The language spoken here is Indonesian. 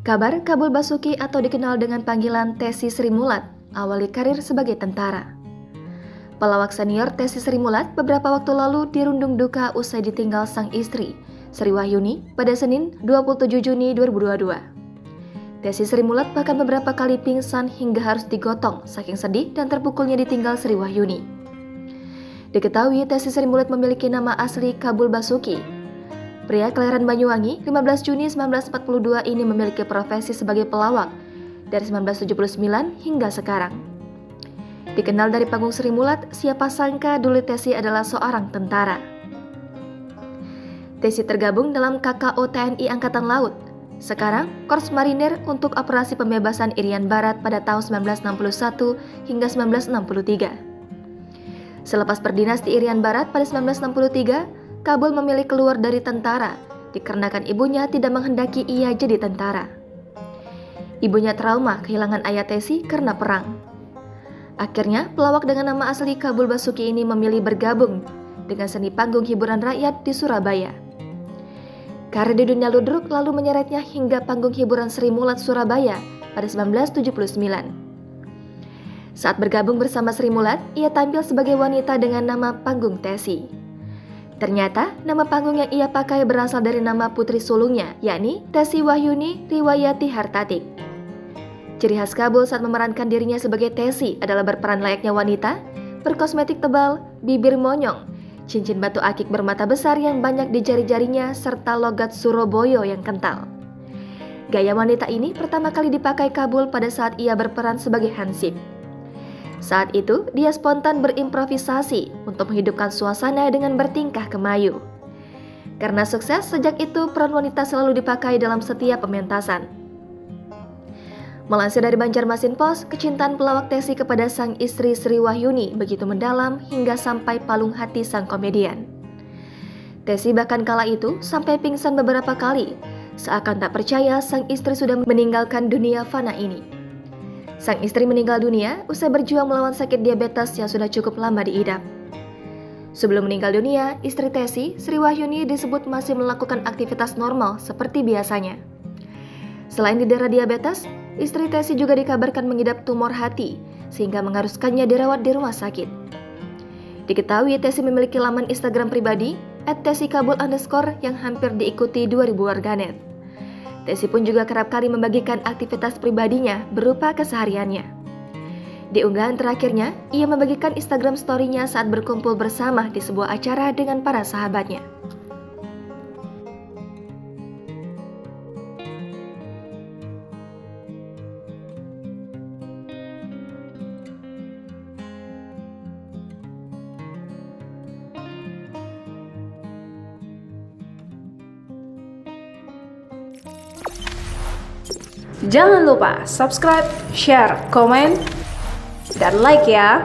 Kabar Kabul Basuki atau dikenal dengan panggilan Tessy Sri Mulat, awali karir sebagai tentara. Pelawak senior Tessy Sri Mulat beberapa waktu lalu dirundung duka usai ditinggal sang istri, Sri Wahyuni, pada Senin 27 Juni 2022. Tessy Sri Mulat bahkan beberapa kali pingsan hingga harus digotong saking sedih dan terpukulnya ditinggal Sri Wahyuni. Diketahui Tessy Sri Mulat memiliki nama asli Kabul Basuki. Pria kelahiran Banyuwangi 15 Juni 1942 ini memiliki profesi sebagai pelawak dari 1979 hingga sekarang. Dikenal dari panggung Sri Mulat, siapa sangka dulu Tessy adalah seorang tentara. Tessy tergabung dalam KKO TNI Angkatan Laut. Sekarang, Korps Marinir untuk operasi pembebasan Irian Barat pada tahun 1961 hingga 1963. Selepas berdinas di Irian Barat pada 1963, Kabul memilih keluar dari tentara dikarenakan ibunya tidak menghendaki ia jadi tentara. Ibunya trauma kehilangan ayah Tessy karena perang. Akhirnya, pelawak dengan nama asli Kabul Basuki ini memilih bergabung dengan seni panggung hiburan rakyat di Surabaya. Karir di dunia ludruk lalu menyeretnya hingga panggung hiburan Sri Mulat Surabaya pada 1979. Saat bergabung bersama Sri Mulat, ia tampil sebagai wanita dengan nama panggung Tessy. Ternyata, nama panggung yang ia pakai berasal dari nama putri sulungnya, yakni Tessy Wahyuni Riwayati Hartatik. Ciri khas Kabul saat memerankan dirinya sebagai Tessy adalah berperan layaknya wanita, berkosmetik tebal, bibir monyong, cincin batu akik bermata besar yang banyak di jari-jarinya, serta logat Surabaya yang kental. Gaya wanita ini pertama kali dipakai Kabul pada saat ia berperan sebagai Hansip. Saat itu, dia spontan berimprovisasi untuk menghidupkan suasana dengan bertingkah kemayu. Karena sukses, sejak itu peran wanita selalu dipakai dalam setiap pementasan. Melansir dari Banjarmasin Post, kecintaan pelawak Tessy kepada sang istri Sri Wahyuni begitu mendalam hingga sampai palung hati sang komedian. Tessy bahkan kala itu sampai pingsan beberapa kali, seakan tak percaya sang istri sudah meninggalkan dunia fana ini. Sang istri meninggal dunia usai berjuang melawan sakit diabetes yang sudah cukup lama diidap. Sebelum meninggal dunia, istri Tessy, Sri Wahyuni disebut masih melakukan aktivitas normal seperti biasanya. Selain didera diabetes, istri Tessy juga dikabarkan mengidap tumor hati sehingga mengharuskannya dirawat di rumah sakit. Diketahui Tessy memiliki laman Instagram pribadi @tessykabul_ yang hampir diikuti 2000 warganet. Tessy pun juga kerap kali membagikan aktivitas pribadinya berupa kesehariannya. Di unggahan terakhirnya, ia membagikan Instagram story-nya saat berkumpul bersama di sebuah acara dengan para sahabatnya. Jangan lupa subscribe, share, komen, dan like ya.